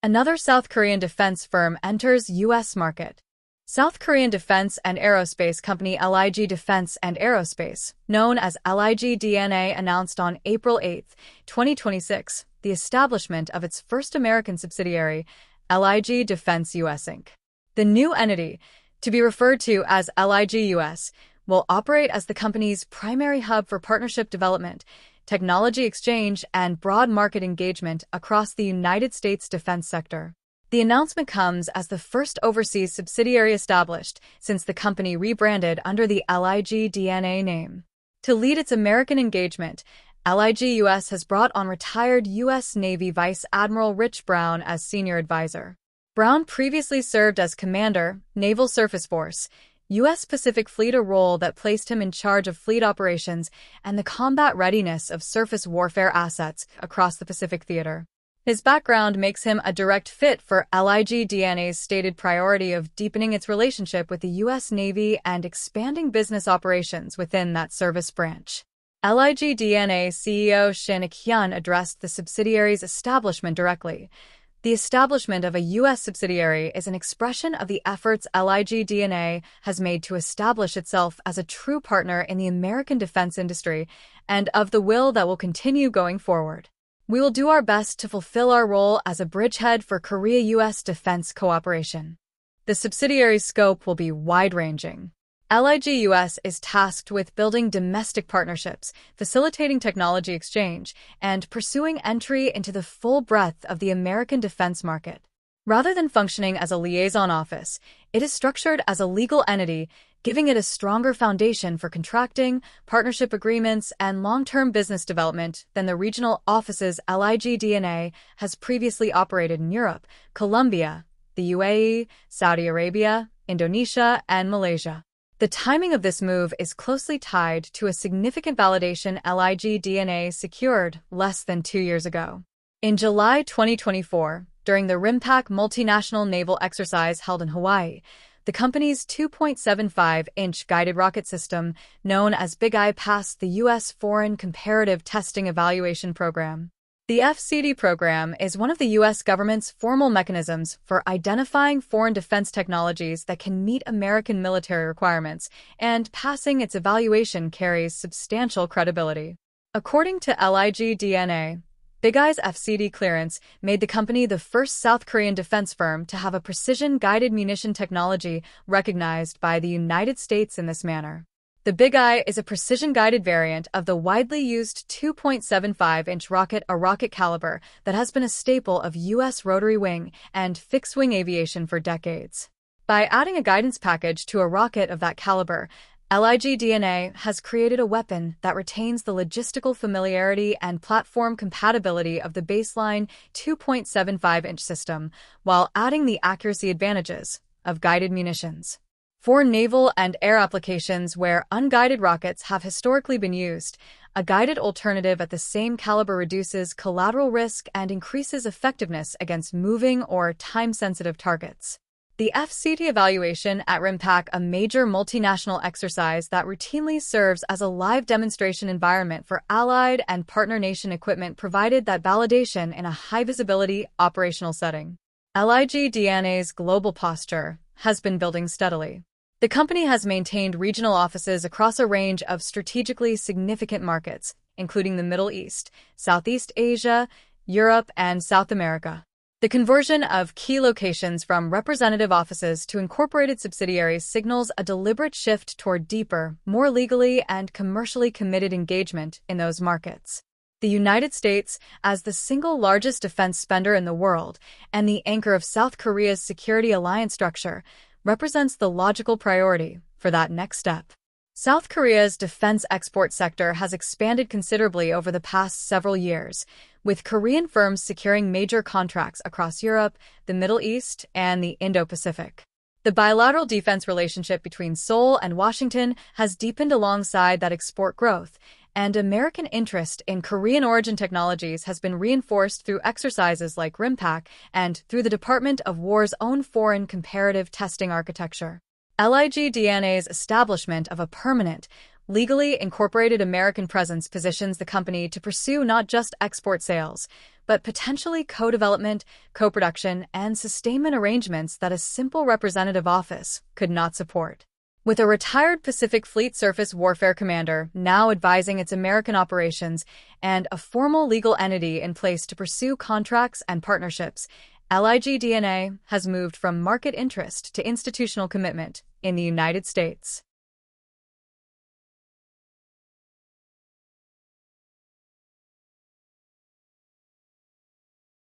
Another South Korean defense firm enters U.S. market. South Korean defense and aerospace company LIG Defense and Aerospace, known as LIG D&A, announced on April 8, 2026, the establishment of its first American subsidiary, LIG Defense U.S. Inc. The new entity, to be referred to as LIG U.S., will operate as the company's primary hub for partnership development, technology exchange, and broad market engagement across the United States defense sector. The announcement comes as the first overseas subsidiary established since the company rebranded under the LIG D&A name. To lead its American engagement, LIG U.S. has brought on retired U.S. Navy Vice Admiral Rich Brown as senior advisor. Brown previously served as Commander, Naval Surface Force, U.S. Pacific Fleet, a role that placed him in charge of fleet operations and the combat readiness of surface warfare assets across the Pacific theater. His background makes him a direct fit for LIG D&A's stated priority of deepening its relationship with the U.S. Navy and expanding business operations within that service branch. LIG D&A CEO Shin Ik-hyun addressed the subsidiary's establishment directly. The establishment of a U.S. subsidiary is an expression of the efforts LIG D&A has made to establish itself as a true partner in the American defense industry and of the will that will continue going forward. We will do our best to fulfill our role as a bridgehead for Korea-U.S. defense cooperation. The subsidiary's scope will be wide-ranging. LIG U.S. is tasked with building domestic partnerships, facilitating technology exchange, and pursuing entry into the full breadth of the American defense market. Rather than functioning as a liaison office, it is structured as a legal entity, giving it a stronger foundation for contracting, partnership agreements, and long-term business development than the regional offices LIG D&A has previously operated in Europe, Colombia, the UAE, Saudi Arabia, Indonesia, and Malaysia. The timing of this move is closely tied to a significant validation LIG D&A secured less than 2 years ago. In July 2024, during the RIMPAC multinational naval exercise held in Hawaii, the company's 2.75-inch guided rocket system, known as Bigeye, passed the U.S. Foreign Comparative Testing Evaluation Program. The FCD program is one of the U.S. government's formal mechanisms for identifying foreign defense technologies that can meet American military requirements, and passing its evaluation carries substantial credibility. According to LIG D&A, Bigeye's FCD clearance made the company the first South Korean defense firm to have a precision-guided munition technology recognized by the United States in this manner. The Bigeye is a precision-guided variant of the widely used 2.75-inch rocket, a rocket caliber that has been a staple of U.S. rotary wing and fixed-wing aviation for decades. By adding a guidance package to a rocket of that caliber, LIG D&A has created a weapon that retains the logistical familiarity and platform compatibility of the baseline 2.75-inch system, while adding the accuracy advantages of guided munitions. For naval and air applications where unguided rockets have historically been used, a guided alternative at the same caliber reduces collateral risk and increases effectiveness against moving or time-sensitive targets. The FCD evaluation at RIMPAC, a major multinational exercise that routinely serves as a live demonstration environment for allied and partner nation equipment, provided that validation in a high-visibility operational setting. LIG D&A's global posture has been building steadily. The company has maintained regional offices across a range of strategically significant markets, including the Middle East, Southeast Asia, Europe, and South America. The conversion of key locations from representative offices to incorporated subsidiaries signals a deliberate shift toward deeper, more legally and commercially committed engagement in those markets. The United States, as the single largest defense spender in the world and the anchor of South Korea's security alliance structure, represents the logical priority for that next step. South Korea's defense export sector has expanded considerably over the past several years, with Korean firms securing major contracts across Europe, the Middle East, and the Indo-Pacific. The bilateral defense relationship between Seoul and Washington has deepened alongside that export growth, and American interest in Korean-origin technologies has been reinforced through exercises like RIMPAC and through the Department of War's own foreign comparative testing architecture. LIG D&A's establishment of a permanent, Legally incorporated American presence positions the company to pursue not just export sales, but potentially co-development, co-production, and sustainment arrangements that a simple representative office could not support. With a retired Pacific Fleet Surface Warfare Commander now advising its American operations and a formal legal entity in place to pursue contracts and partnerships, LIG D&A has moved from market interest to institutional commitment in the United States.